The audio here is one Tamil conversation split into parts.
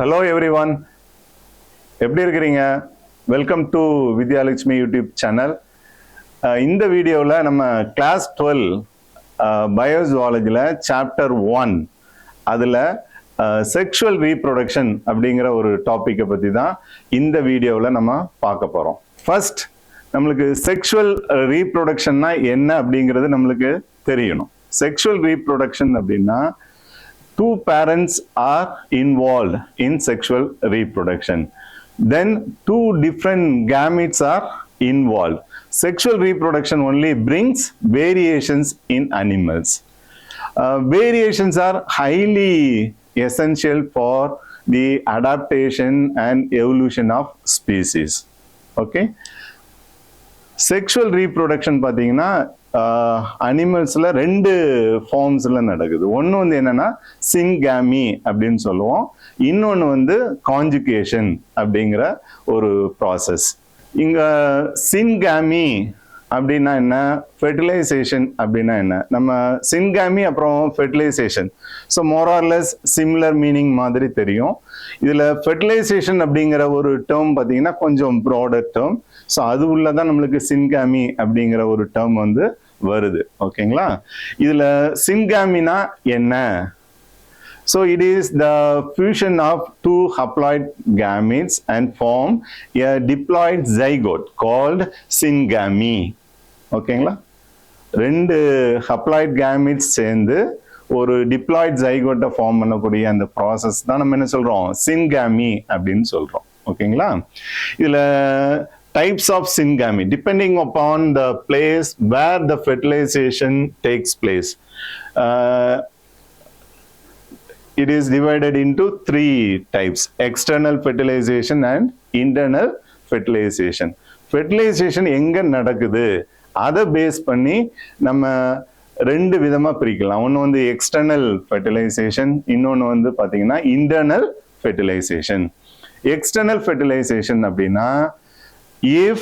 Hello everyone. எப்படி இருக்கீங்க? Welcome to Vidyalakshmi YouTube channel. இந்த வீடியோவில் நம்ம கிளாஸ் 12 பயோசுவாலஜியில் சாப்டர் 1 அதில் செக்ஷுவல் ரீப்ரொடக்ஷன் அப்படிங்கிற ஒரு டாப்பிக்கை பற்றி தான் இந்த வீடியோவில் நம்ம பார்க்க போகிறோம். ஃபர்ஸ்ட் நம்மளுக்கு செக்ஷுவல் ரீப்ரொடக்ஷன்னா என்ன அப்படிங்கிறது நம்மளுக்கு தெரியணும். செக்ஷுவல் ரீப்ரொடக்ஷன் அப்படின்னா two parents are involved in sexual reproduction. Then two different gametes are involved. Sexual reproduction only brings variations in animals. Variations are highly essential for the adaptation and evolution of species. Okay? Sexual reproduction பார்த்தீங்கன்னா அனிமல்ஸ்ல ரெண்டு ஃபார்ம்ஸ்ல நடக்குது. ஒன்று வந்து என்னன்னா சிங்காமி அப்படின்னு சொல்லுவோம், இன்னொன்று வந்து கான்ஜுகேஷன் அப்படிங்கிற ஒரு ப்ராசஸ். இங்க சிங்காமி அப்படின்னா என்ன, ஃபெர்டிலைசேஷன் அப்படின்னா என்ன, நம்ம சின்காமி அப்புறம் ஃபெர்டிலைசேஷன் ஸோ மோரார்லெஸ் சிமிலர் மீனிங் மாதிரி தெரியும். இதில் ஃபெர்டிலைசேஷன் அப்படிங்கிற ஒரு டேர்ம் பார்த்தீங்கன்னா கொஞ்சம் ப்ராடர் டேர்ம். ஸோ அது உள்ளதான் நம்மளுக்கு சின்காமி அப்படிங்கிற ஒரு டேர்ம் வந்து வருது. ஓகேங்களா? இதில் சின்காமினா என்ன? So it is the fusion of two haploid gametes and form a diploid zygote called syngamy. ஓகேங்களா? ரெண்டு ஹப்ளாய்ட் கேமிட்ஸ் சேர்ந்து ஒரு டிப்ளாய்ட் ஜைகோட்டை ஃபார்ம் பண்ணக்கூடிய அந்த ப்ராசஸ் தான் நம்ம என்ன சொல்றோம், சின்காமி அப்படின்னு சொல்றோம். ஓகேங்களா? இதுல types of syngamy depending upon the place where the fertilization takes place. It is divided into three types: external fertilization and internal fertilization. Fertilization எங்க நடக்குது அதை பேஸ் பண்ணி நம்ம ரெண்டு விதமா பிரிக்கலாம். ஒன்று வந்து எக்ஸ்டர்னல் ஃபெர்டிலைசேஷன், இன்னொன்று வந்து பார்த்தீங்கன்னா இன்டர்னல் ஃபெர்டிலைசேஷன். எக்ஸ்டர்னல் ஃபெர்டிலைசேஷன் அப்படின்னா if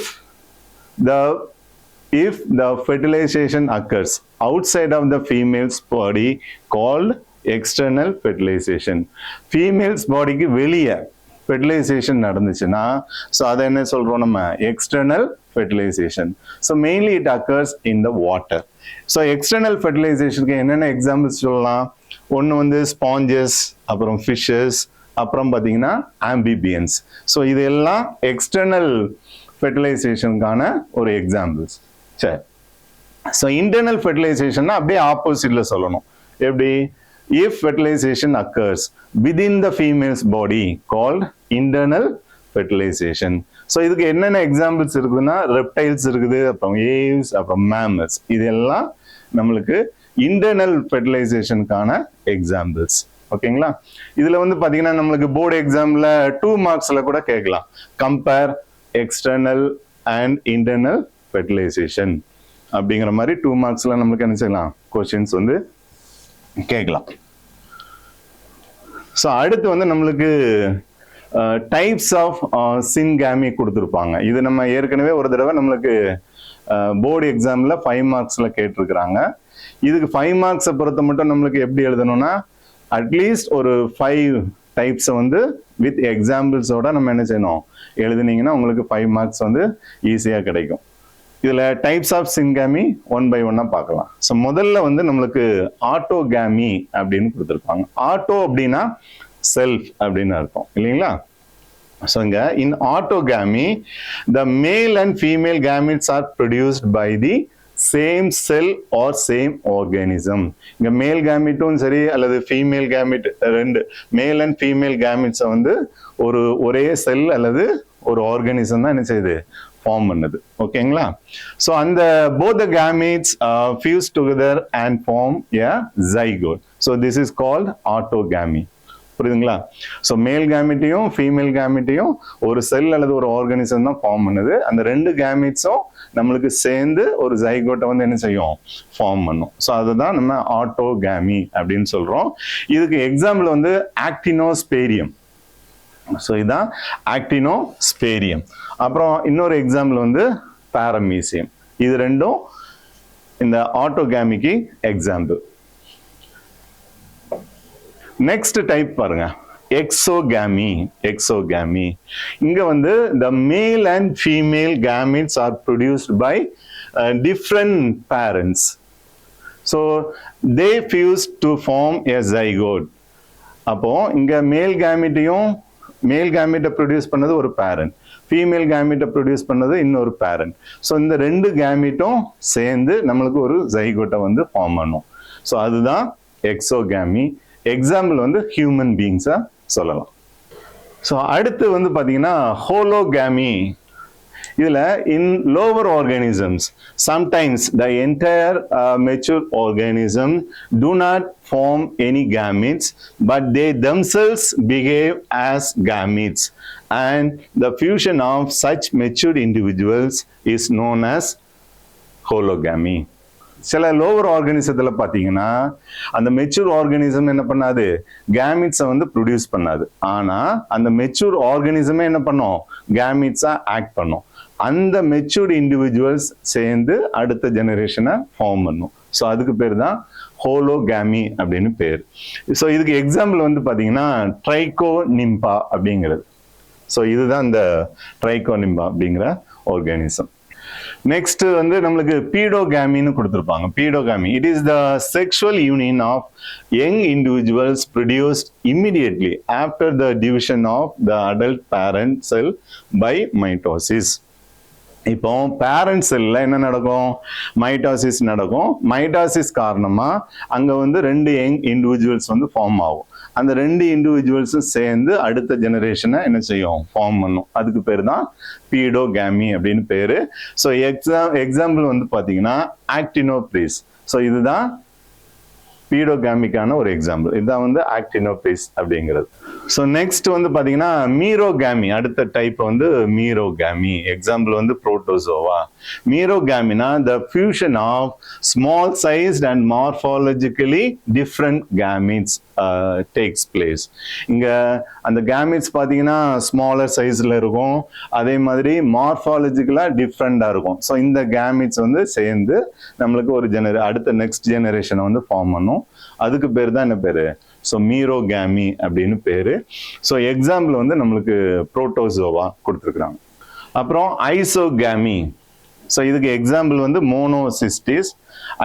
the fertilization occurs outside of the female's body called external fertilization. Female's bodyக்கு வெளியே fertilization நடந்துச்சுன்னா ஸோ அதை என்ன சொல்றோம் நம்ம, external fertilization. So mainly it occurs in the water. So external fertilizationக்கு என்னென்ன எக்ஸாம்பிள்ஸ் சொல்லலாம்? ஒன்று வந்து ஸ்பாஞ்சஸ், அப்புறம் ஃபிஷஸ், அப்புறம் பார்த்தீங்கன்னா ஆம்பிபியன்ஸ். ஸோ இதெல்லாம் எக்ஸ்டர்னல் ஃபெர்டிலைசேஷனுக்கான ஒரு எக்ஸாம்பிள்ஸ். சரி, ஸோ இன்டர்னல் ஃபெர்டிலைசேஷன்னா அப்படியே ஆப்போசிட்ல சொல்லணும். எப்படி? if fertilization occurs within the female's body called internal fertilization. So இதுக்கு என்னென்ன எக்ஸாம்பிள்ஸ் இருக்குதுன்னா ரெப்டைல்ஸ் இருக்குது, அப்புறம் ஏவ்ஸ், அப்புறம் மேமல்ஸ். இதெல்லாம் நம்மளுக்கு இன்டர்னல் ஃபெர்டிலைசேஷனுக்கான எக்ஸாம்பிள்ஸ். ஓகேங்களா? இதுல வந்து பாத்தீங்கன்னா நம்மளுக்கு போர்டு எக்ஸாம்ல 2 மார்க்ஸ்ல கூட கேட்கலாம், compare external and internal fertilisation அப்படிங்கிற மாதிரி 2 மார்க்ஸ்ல நம்மளுக்கு என்ன செய்யலாம், கொஸ்டின்ஸ் வந்து கேட்கலாம். ஸோ அடுத்து வந்து நம்மளுக்கு டைப்ஸ் ஆஃப் சின்காமி கொடுத்துருப்பாங்க. இது நம்ம ஏற்கனவே ஒரு தடவை நம்மளுக்கு போர்டு எக்ஸாம்ல 5 மார்க்ஸ்ல கேட்டிருக்கிறாங்க. இதுக்கு 5 மார்க்ஸை பொறுத்த மட்டும் நம்மளுக்கு எப்படி எழுதணும்னா அட்லீஸ்ட் ஒரு 5 டைப்ஸை வந்து வித் எக்ஸாம்பிள்ஸோட நம்ம என்ன செய்யணும், எழுதுனீங்கன்னா உங்களுக்கு 5 மார்க்ஸ் வந்து ஈஸியாக கிடைக்கும். இதுல டைப்ஸ் ஆஃப் சின்காமி 1 by 1 பார்க்கலாம். ஸோ முதல்ல வந்து நம்மளுக்கு ஆட்டோகாமி அப்படின்னு கொடுத்துருப்பாங்க. ஆட்டோ அப்படின்னா செல்ஃப் அப்படின்னு அர்த்தம் இல்லைங்களா? ஸோ இங்க இன் autogamy the male and female gametes are produced by the same cell or same organism. இங்க மேல் கேமிட்டும் சரி அல்லது ஃபீமேல் கேமிட், ரெண்டு மேல் அண்ட் ஃபீமேல் கேமிட்ஸை வந்து ஒரே செல் அல்லது ஒரு ஆர்கானிசம் தான் என்ன செய்யுது, ஃபார்ம் பண்ணுது. ஓகேங்களா? ஸோ அந்த both the gametes fuse together and form a zygote. So this is called autogamy. புரியுதுங்களா? ஸோ மேல் கேமிட்டையும் ஃபீமேல் கேமிட்டையும் ஒரு செல் அல்லது ஒரு ஆர்கானிசம் தான் ஃபார்ம் பண்ணுது. அந்த ரெண்டு கேமிட்ஸும் நம்மளுக்கு சேர்ந்து ஒரு ஜைகோட்டை வந்து என்ன செய்யும், ஃபார்ம் பண்ணும். ஸோ அதுதான் நம்ம ஆட்டோகாமி அப்படின்னு சொல்றோம். இதுக்கு எக்ஸாம்பிள் வந்து ஆக்டினோஸ்பேரியம். ஸோ இதுதான் ஆக்டினோஸ்பேரியம். அப்புறம் இன்னொரு எக்ஸாம்பிள் வந்து பாரமீசியம். இது ரெண்டும் இந்த ஆட்டோகாமிக்கு எக்ஸாம்பிள். நெக்ஸ்ட் டைப் பாருங்க, exogamy. இங்க வந்து the male and female gametes are produced by different parents. So they fuse to form a zygote. அப்போ இங்க மேல் கேமெட்டை ப்ரொடியூஸ் பண்ணது ஒரு பேரண்ட், ஃபீமேல் கேமெட்டை ப்ரொடியூஸ் பண்ணது இன்னொரு பேரண்ட். ஸோ இந்த ரெண்டு கேமெட்டும் சேர்ந்து நம்மளுக்கு ஒரு ஜைகோட்டை வந்து ஃபார்ம் பண்ணும். ஸோ அதுதான் எக்ஸோகேமி. எக்ஸாம்பிள் வந்து ஹியூமன் பீயிங்ஸை சொல்லலாம். ஸோ அடுத்து வந்து பார்த்தீங்கன்னா ஹோலோகேமி. இதில் in lower organisms, sometimes the entire mature organism do not form any gametes, but they themselves behave as gametes, and the fusion of such mature individuals is known as hologamy. சில லோவர் ஆர்கானிசத்தில் பார்த்தீங்கன்னா அந்த மெச்சூர் ஆர்கானிசம் என்ன பண்ணாது, கேமிட்ஸை வந்து ப்ரொடியூஸ் பண்ணாது. ஆனால் அந்த மெச்சூர் ஆர்கானிசமே என்ன பண்ணும், கேமிட்ஸாக ஆக்ட் பண்ணும். அந்த மெச்சூர்டு இண்டிவிஜுவல்ஸ் சேர்ந்து அடுத்த ஜெனரேஷனை ஃபார்ம் பண்ணும். ஸோ அதுக்கு பேர் தான் ஹோலோகேமி அப்படின்னு பேர். ஸோ இதுக்கு எக்ஸாம்பிள் வந்து பார்த்தீங்கன்னா ட்ரைகோனிம்பா அப்படிங்கிறது. ஸோ இதுதான் இந்த ட்ரைகோனிம்பா அப்படிங்கிற ஆர்கானிசம். நெக்ஸ்ட் வந்து நம்மளுக்கு paedogamy கொடுத்திருப்பாங்க. paedogamy, it is the sexual union of young individuals produced immediately after the division of the adult parent cell by mitosis. இப்போ பேரண்ட் செல்ல என்ன நடக்கும், மைட்டாசிஸ் நடக்கும். மைட்டாசிஸ் காரணமா அங்க வந்து ரெண்டு யங் இண்டிவிஜுவல்ஸ் வந்து ஃபார்ம் ஆகும். அந்த ரெண்டு இண்டிவிஜுவல்ஸும் சேர்ந்து அடுத்த ஜெனரேஷனை என்ன செய்யும், ஃபார்ம் பண்ணும். அதுக்கு பேர் தான் paedogamy அப்படின்னு பேரு. ஸோ எக்ஸாம்பிள் வந்து பார்த்தீங்கன்னா ஆக்டினோப்ரீஸ். ஸோ இதுதான் paedogamyக்கான ஒரு எக்ஸாம்பிள். இதுதான் வந்து ஆக்டினோப்ரீஸ் அப்படிங்கிறது. ஸோ நெக்ஸ்ட் வந்து பார்த்தீங்கன்னா மீரோகாமி. அடுத்த டைப் வந்து மீரோகாமி. எக்ஸாம்பிள் வந்து புரோட்டோசோவா. மீரோகாமினா the fusion of small sized and morphologically different gametes takes place. இங்கே அந்த கேமிட்ஸ் பார்த்தீங்கன்னா ஸ்மாலர் சைஸில் இருக்கும், அதே மாதிரி மார்ஃபாலஜிக்கலாக டிஃப்ரெண்டாக இருக்கும். ஸோ இந்த கேமிட்ஸ் வந்து சேர்ந்து நம்மளுக்கு ஒரு அடுத்த நெக்ஸ்ட் ஜெனரேஷனை வந்து ஃபார்ம் பண்ணும். அதுக்கு பேர் தான் என்ன பேர், ஸோ மீரோகாமி அப்படின்னு பேரு. ஸோ எக்ஸாம்பிள் வந்து நம்மளுக்கு புரோட்டோசோவா கொடுத்துருக்குறாங்க. அப்புறம் ஐசோகாமி. ஸோ இதுக்கு எக்ஸாம்பிள் வந்து மோனோசிஸ்டிஸ்.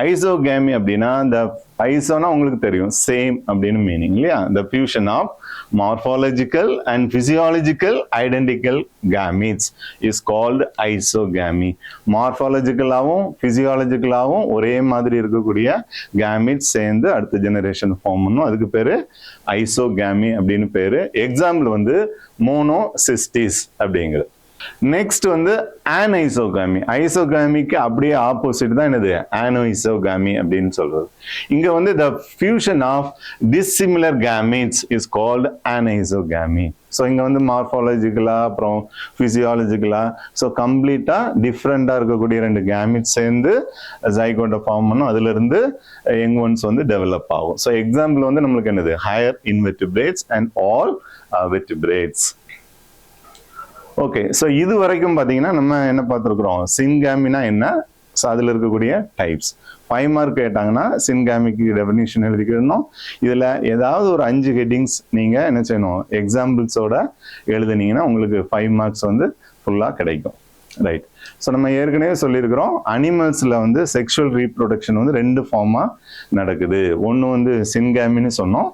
ஐசோகாமி அப்படின்னா இந்த ஐசோனா உங்களுக்கு தெரியும், சேம் அப்படின்னு மீனிங் இல்லையா. The fusion of morphological and physiological identical gametes is called isogamy. மார்ஃபாலஜிக்கலாகவும் பிசியாலஜிக்கலாகவும் ஒரே மாதிரி இருக்கக்கூடிய கேமிட்ஸ் சேர்ந்து அடுத்த ஜெனரேஷன் ஃபார்ம் பண்ணும். அதுக்கு பேரு ஐசோகாமி அப்படின்னு பேரு. எக்ஸாம்பிள் வந்து மோனோசிஸ்டிஸ் அப்படிங்கிறது. நெக்ஸ்ட் வந்து ஆனைசோகாமி. ஐசோகாமிக்கு அப்படியே ஆப்போசிட் தான் என்னது, ஆனோஇசோகாமி அப்படின்னு சொல்றது. இங்க வந்து the fusion of dissimilar gametes is called anisogamy. So இங்க வந்து மார்ஃபாலஜிக்கலா அப்புறம் பிசியாலஜிக்கலா ஸோ கம்ப்ளீட்டா டிஃப்ரெண்டா இருக்கக்கூடிய ரெண்டு கேமிட்ஸ் சேர்ந்து ஜைகோட்டை ஃபார்ம் பண்ணும். அதுல இருந்து யங் ஒன்ஸ் வந்து டெவலப் ஆகும். ஸோ எக்ஸாம்பிள் வந்து நம்மளுக்கு என்னது, higher invertebrates and all vertebrates. Okay, so இது வரைக்கும் பார்த்தீங்கன்னா நம்ம என்ன பார்த்துருக்குறோம், சின்காமினா என்ன, ஸோ அதில் இருக்கக்கூடிய டைப்ஸ். 5 மார்க் கேட்டாங்கன்னா சின்காமிக்கு டெஃபினிஷன் எழுதிக்கணும். இதில் ஏதாவது ஒரு 5 ஹெட்டிங்ஸ் நீங்கள் என்ன செய்யணும், எக்ஸாம்பிள்ஸோட எழுதுனீங்கன்னா உங்களுக்கு 5 மார்க்ஸ் வந்து ஃபுல்லாக கிடைக்கும். ரைட். ஸோ நம்ம ஏற்கனவே சொல்லியிருக்கிறோம், அனிமல்ஸில் வந்து செக்ஷுவல் ரீப்ரொடக்ஷன் வந்து 2 ஃபார்மாக நடக்குது. ஒன்று வந்து சின்காமின்னு சொன்னோம்,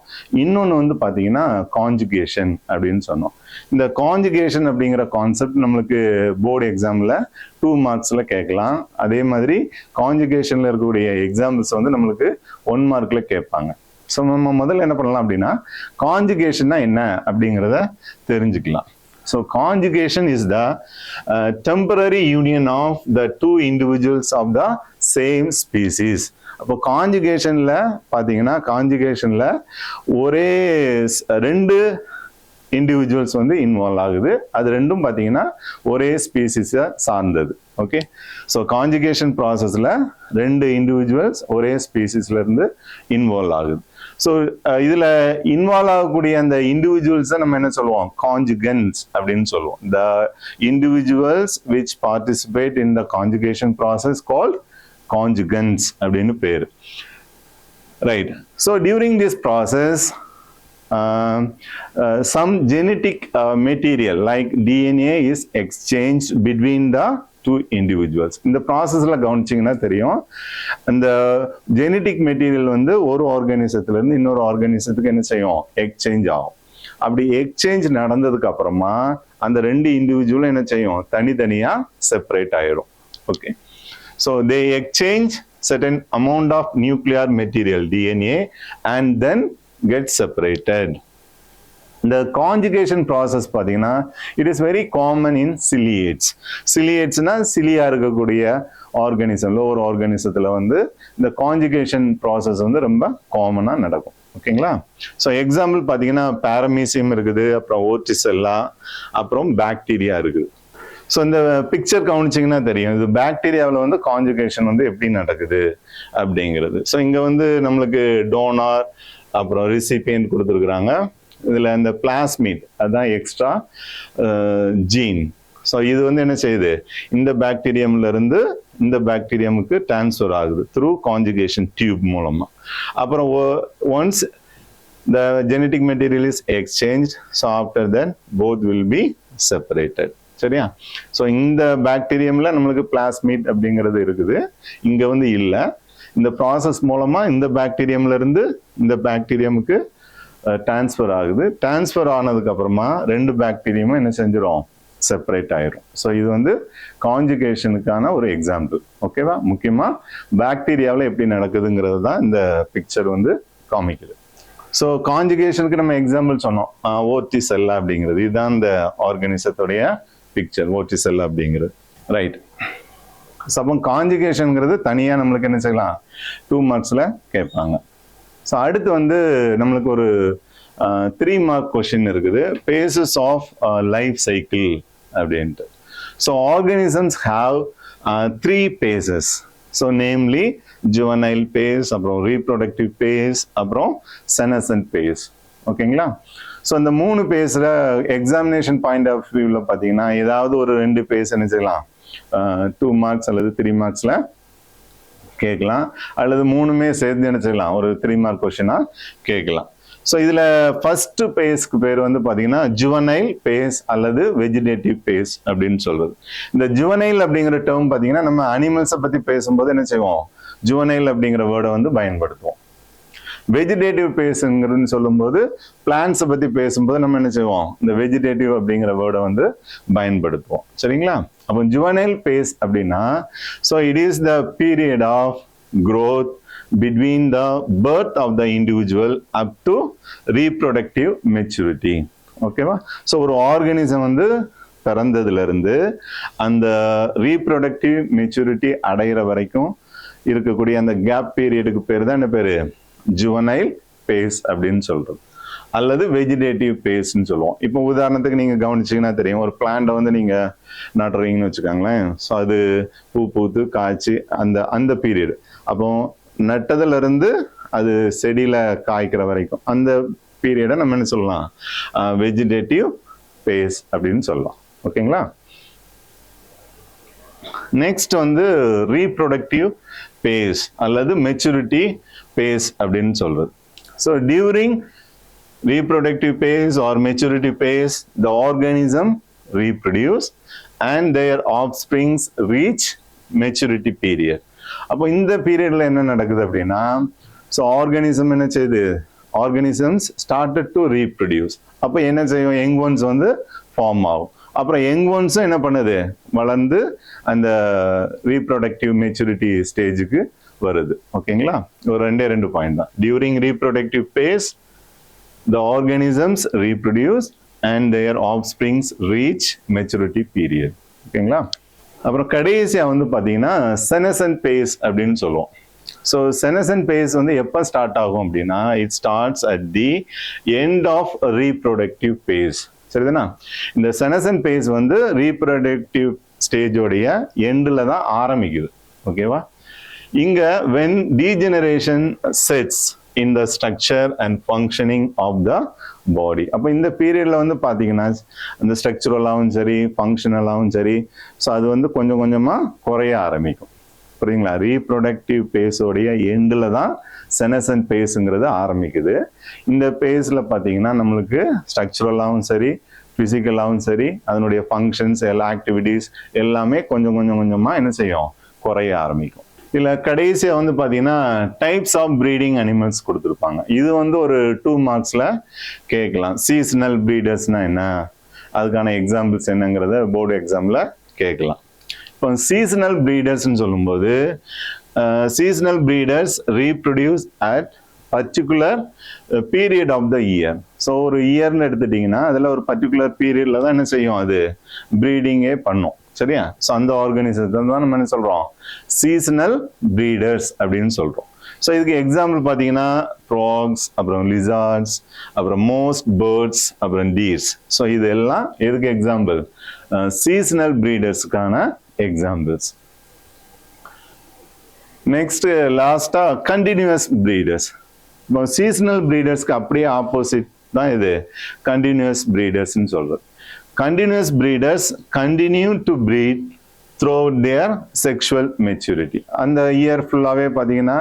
இன்னொன்று வந்து பார்த்தீங்கன்னா கான்ஜுகேஷன் அப்படின்னு சொன்னோம். இந்த கான்ஜுகேஷன் அப்படிங்கிற கான்செப்ட் நம்மளுக்கு போர்டு எக்ஸாமில் 2 மார்க்ஸில் கேட்கலாம். அதே மாதிரி கான்ஜுகேஷனில் இருக்கக்கூடிய எக்ஸாம்பிள்ஸ் வந்து நம்மளுக்கு 1 மார்க்கில் கேட்பாங்க. ஸோ நம்ம முதல்ல என்ன பண்ணலாம் அப்படின்னா, கான்ஜுகேஷன்னா என்ன அப்படிங்கிறத தெரிஞ்சுக்கலாம். So conjugation is the temporary union of the 2 individuals of the same species. அப்போ கான்ஜுகேஷன்ல பார்த்தீங்கன்னா, கான்ஜுகேஷன்ல ஒரே 2 இண்டிவிஜுவல்ஸ் வந்து இன்வால்வ் ஆகுது. அது ரெண்டும் பார்த்தீங்கன்னா ஒரே ஸ்பீசிஸை சார்ந்தது. ஓகே, ஸோ கான்ஜுகேஷன் ப்ராசஸில் 2 இண்டிவிஜுவல்ஸ் ஒரே ஸ்பீசிஸ்ல இருந்து இன்வால்வ் ஆகுது. ஸோ இதில் இன்வால்வ் ஆகக்கூடிய அந்த இண்டிவிஜுவல்ஸை நம்ம என்ன சொல்லுவோம், கான்ஜுகன்ஸ் அப்படின்னு சொல்லுவோம். The individuals which participate in the conjugation process called conjugants அப்படின்னு பேர். Right. So during this process some genetic material like DNA is exchanged between the two individuals. இந்த ப்ராசஸ்ல கவனிச்சிங்கன்னா தெரியும், அந்த ஜெனட்டிக் மெட்டீரியல் வந்து ஒரு ஆர்கானிசத்துல இருந்து இன்னொரு ஆர்கானிசத்துக்கு என்ன செய்யும், எக்ஸ்சேஞ்ச் ஆகும். அப்படி எக்ஸ்சேஞ்ச் நடந்ததுக்கு அப்புறமா அந்த ரெண்டு இண்டிவிஜுவலும் என்ன செய்யும், தனித்தனியா செப்பரேட் ஆயிடும். Okay, so they exchange certain amount of nuclear material DNA and then get separated. The conjugation process பாத்தீங்கன்னா it is very common in ciliates. Ciliatesனா சிலியா இருக்கக்கூடிய ஆர்கானிசம்ல ஒரு ஆர்கானிசத்துல வந்து இந்த கான்ஜுகேஷன் ப்ராசஸ் வந்து ரொம்ப காமனா நடக்கும். ஓகேங்களா? ஸோ எக்ஸாம்பிள் பார்த்தீங்கன்னா பாரமீசியம் இருக்குது, அப்புறம் ஓர்டிசெல்லா, அப்புறம் பாக்டீரியா இருக்குது. ஸோ இந்த பிக்சர் கவனிச்சிங்கன்னா தெரியும், இது பாக்டீரியாவில் வந்து கான்ஜுகேஷன் வந்து எப்படி நடக்குது அப்படிங்கிறது. ஸோ இங்கே வந்து நம்மளுக்கு டோனார் அப்புறம் ரிசிபியன்ட் கொடுத்துருக்குறாங்க. இதில் இந்த பிளாஸ்மிட் அதுதான் எக்ஸ்ட்ரா ஜீன். ஸோ இது வந்து என்ன செய்யுது, இந்த பாக்டீரியம்ல இருந்து இந்த பாக்டீரியமுக்கு டிரான்ஸ்ஃபர் ஆகுது த்ரூ கான்ஜுகேஷன் டியூப் மூலமா. அப்புறம் once the genetic material is exchanged, so after that both will be separated. சரியா? ஸோ இந்த பாக்டீரியம்ல நம்மளுக்கு பிளாஸ்மிட் அப்படிங்கிறது இருக்குது, இங்க வந்து இல்லை. இந்த ப்ராசஸ் மூலமா இந்த பாக்டீரியம்ல இருந்து இந்த பாக்டீரியமுக்கு டிரான்ஸ்ஃபர் ஆகுது. டிரான்ஸ்ஃபர் ஆனதுக்கு அப்புறமா ரெண்டு பாக்டீரியமும் என்ன செஞ்சிடும், செப்பரேட் ஆயிரும். ஸோ இது வந்து கான்ஜுகேஷனுக்கான ஒரு எக்ஸாம்பிள். ஓகேவா? முக்கியமா பாக்டீரியாவில் எப்படி நடக்குதுங்கிறது தான் இந்த பிக்சர் வந்து காமிக்குது. ஸோ கான்ஜுகேஷனுக்கு நம்ம எக்ஸாம்பிள் சொன்னோம், ஓர்டிசெல்லா அப்படிங்கிறது. இதுதான் இந்த ஆர்கானிசத்துடைய பிக்சர், ஓர்டிசெல்லா அப்படிங்கிறது. ரைட். ஸோ அப்போ கான்ஜுகேஷனுங்கிறது தனியாக நம்மளுக்கு என்ன செய்யலாம், 2 மார்க்ஸில் கேட்பாங்க. ஸோ அடுத்து வந்து நம்மளுக்கு ஒரு 3 மார்க் கொஸ்டின் இருக்குது, பேசஸ் ஆஃப் லைஃப் சைக்கிள் அப்படின்ட்டு. So organisms have 3 phases. So namely juvenile phase, அப்புறம் ரீப்ரொடக்டிவ் பேஸ், அப்புறம் செனசன்ட் பேஸ். ஓகேங்களா? ஸோ இந்த 3 பேஸில் எக்ஸாமினேஷன் பாயிண்ட் ஆஃப் வியூவில் பார்த்தீங்கன்னா ஏதாவது ஒரு 2 பேஸ் என்ன செய்யலாம், 2 மார்க்ஸ் அல்லது 3 மார்க்ஸில் கேட்கலாம், அல்லது 3மே சேர்த்து என்ன செய்யலாம், ஒரு 3 மார்க் கொஸ்டினாக கேட்கலாம். ஸோ இதில் ஃபர்ஸ்ட் பேஸ்க்கு பேர் வந்து பார்த்தீங்கன்னா ஜுவனைல் பேஸ் அல்லது வெஜிடேட்டிவ் பேஸ் அப்படின்னு சொல்றது. இந்த ஜுவனைல் அப்படிங்கிற டேர்ம் பார்த்தீங்கன்னா நம்ம அனிமல்ஸை பற்றி பேசும்போது என்ன செய்வோம், ஜுவனைல் அப்படிங்கிற வேர்டை வந்து பயன்படுத்துவோம். வெஜிடேட்டிவ் பேஸுங்கிறது சொல்லும்போது பிளான்ஸை பற்றி பேசும்போது நம்ம என்ன செய்வோம், இந்த வெஜிடேட்டிவ் அப்படிங்கிற வேர்டை வந்து பயன்படுத்துவோம். சரிங்களா? அப்போ ஜுவனைல் பேஸ் அப்படின்னா, so it is the period of growth between the birth of the individual up to reproductive maturity. ஓகேவா? ஸோ ஒரு ஆர்கானிசம் வந்து பிறந்ததுல இருந்து அந்த ரீப்ரொடக்டிவ் மெச்சூரிட்டி அடைகிற வரைக்கும் இருக்கக்கூடிய அந்த கேப் பீரியடுக்கு பேர் தான் என்ன பேரு, ஜுவனைல் பேஸ் அப்படின்னு சொல்றது, அல்லது வெஜிடேட்டிவ் பேஸ்ன்னு சொல்லுவோம். இப்போ உதாரணத்துக்கு நீங்க கவனிச்சீங்கன்னா தெரியும், ஒரு பிளான்ட்டை வந்து நீங்க நடுறீங்கன்னு வச்சுக்கோங்களேன். ஸோ அது பூ பூத்து காய்ச்சி அந்த பீரியட், அப்போ நட்டதுல இருந்து அது செடியில காய்க்கிற வரைக்கும் அந்த பீரியடை நம்ம என்ன சொல்லலாம், வெஜிடேட்டிவ் பேஸ் அப்படின்னு சொல்லலாம். ஓகேங்களா? நெக்ஸ்ட் வந்து ரீப்ரொடக்டிவ் பேஸ் அல்லது மெச்சூரிட்டி பேஸ் அப்படின்னு சொல்றது. So during reproductive phase or maturity phase, the organism reproduce and their offsprings reach maturity period. அப்போ இந்த பீரியட்ல என்ன நடக்குது அப்படின்னா, ஸோ ஆர்கானிசம் என்ன செய்யுது, ஆர்கானிசம்ஸ் ஸ்டார்டட் டு ரீப்ரொடியூஸ். அப்போ என்ன செய்யும், யங் ஒன்ஸ் வந்து ஃபார்ம் ஆகும். அப்புறம் யங் ஒன்ஸும் என்ன பண்ணுது, வளர்ந்து அந்த ரீப்ரொடக்டிவ் மெச்சூரிட்டி ஸ்டேஜுக்கு வருது. ஓகேங்களா? ஒரு 2 பாயிண்ட் தான். During reproductive phase the organisms reproduce and their offsprings reach maturity period. ஓகேங்களா? அப்புறம் கடைசியா வந்து பாத்தீங்கன்னா senescent phase அப்படின்னு சொல்லுவோம். ஸோ senescent phase வந்து எப்போ ஸ்டார்ட் ஆகும் அப்படின்னா, it starts at the end of reproductive phase. சரிதானா? இந்த senescent phase வந்து ரீப்ரொடக்டிவ் ஸ்டேஜோடைய எண்டில் தான் ஆரம்பிக்குது. ஓகேவா? இங்க when degeneration sets in the structure and functioning of the body. அப்போ இந்த பீரியட்ல வந்து பாத்தீங்கன்னா அந்த ஸ்ட்ரக்சரலாகவும் சரி ஃபங்க்ஷனலாகவும் சரி, ஸோ அது வந்து கொஞ்சம் கொஞ்சமா குறைய ஆரம்பிக்கும். புரியுங்களா? ரீப்ரொடக்டிவ் பேஸோடைய எண்டில் தான் செனசன்ட் பேஸுங்கிறது ஆரம்பிக்குது. இந்த பேஸில் பார்த்தீங்கன்னா நம்மளுக்கு ஸ்ட்ரக்சுரலாகவும் சரி, ஃபிசிக்கலாகவும் சரி, அதனுடைய ஃபங்க்ஷன்ஸ், எல்லா ஆக்டிவிட்டீஸ் எல்லாமே கொஞ்சம் கொஞ்சமாக என்ன செய்யும், குறைய ஆரம்பிக்கும். இதில் கடைசியாக வந்து பார்த்தீங்கன்னா டைப்ஸ் ஆஃப் ப்ரீடிங் அனிமல்ஸ் கொடுத்துருப்பாங்க. இது வந்து ஒரு 2 மார்க்ஸில் கேட்கலாம். சீசனல் ப்ரீடர்ஸ்னால் என்ன, அதுக்கான எக்ஸாம்பிள்ஸ் என்னங்கிறத போர்டு எக்ஸாமில் கேட்கலாம். இப்போ சீசனல் ப்ரீடர்ஸ்ன்னு சொல்லும்போது seasonal breeders reproduce at particular period of the year. So ஒரு இயர்னு எடுத்துட்டிங்கன்னா அதில் ஒரு பர்டிகுலர் பீரியடில் தான் என்ன செய்யும், அது ப்ரீடிங்கே பண்ணும். சரியா? ஸோ அந்த ஆர்கானிசத்தை தான் நம்ம என்ன சொல்கிறோம், சீசனல் ப்ரீடர்ஸ் அப்படின்னு சொல்கிறோம். ஸோ இதுக்கு எக்ஸாம்பிள் பார்த்தீங்கன்னா ஃப்ராக்ஸ், அப்புறம் லிசார்ட்ஸ், அப்புறம் மோஸ்ட் பேர்ட்ஸ், அப்புறம் டீர்ஸ். ஸோ இது எல்லாம் எதுக்கு எக்ஸாம்பிள், சீசனல் ப்ரீடர்ஸுக்கான எக்ஸாம்பிள்ஸ். நெக்ஸ்ட் லாஸ்டா கண்டினியூஸ் ப்ரீடர்ஸ். இப்போ சீசனல் ப்ரீடர்ஸ்க்கு அப்படியே ஆப்போசிட் தான் இது கண்டினியூஸ் ப்ரீடர்ஸ்ன்னு சொல்றது. Continuous breeders continue to breed throughout their sexual maturity. அந்த இயர் ஃபுல்லாகவே பார்த்தீங்கன்னா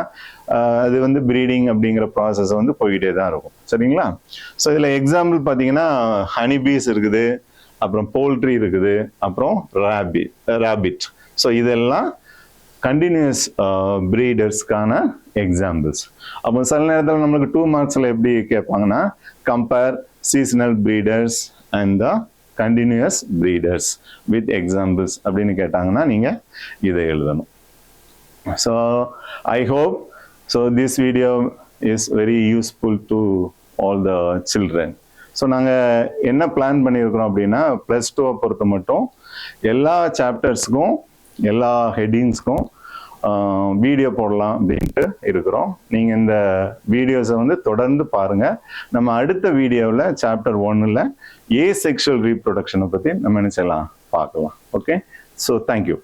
அது வந்து ப்ரீடிங் அப்படிங்கிற ப்ராசஸ் வந்து போய்கிட்டே தான் இருக்கும். சரிங்களா? ஸோ இதில் எக்ஸாம்பிள் பார்த்தீங்கன்னா ஹனிபீஸ் இருக்குது, அப்புறம் போல்ட்ரி இருக்குது, அப்புறம் ரேபிட். ஸோ இதெல்லாம் கண்டினியூஸ் ப்ரீடர்ஸ்க்கான எக்ஸாம்பிள்ஸ். அப்போ சில நேரத்தில் நம்மளுக்கு 2 மார்க்ஸில் எப்படி கேட்பாங்கன்னா compare seasonal breeders and the continuous breeders with examples அப்படின்னு கேட்டாங்கன்னா நீங்கள் இதை எழுதணும். So I hope so this video is very useful to all the children. So நாங்கள் என்ன பிளான் பண்ணியிருக்கிறோம் அப்படின்னா +2 பொறுத்த மட்டும் எல்லா சாப்டர்ஸுக்கும் எல்லா ஹெட்டிங்ஸ்க்கும் வீடியோ போடலாம் அப்படின்ட்டு இருக்கிறோம். நீங்கள் இந்த வீடியோஸை வந்து தொடர்ந்து பாருங்கள். நம்ம அடுத்த வீடியோவில் சாப்டர் 1ல் செக்ஷுவல் ரீப்ரொடக்ஷனை பற்றி நம்ம என்ன செய்யலாம் பார்க்கலாம். Okay, so thank you.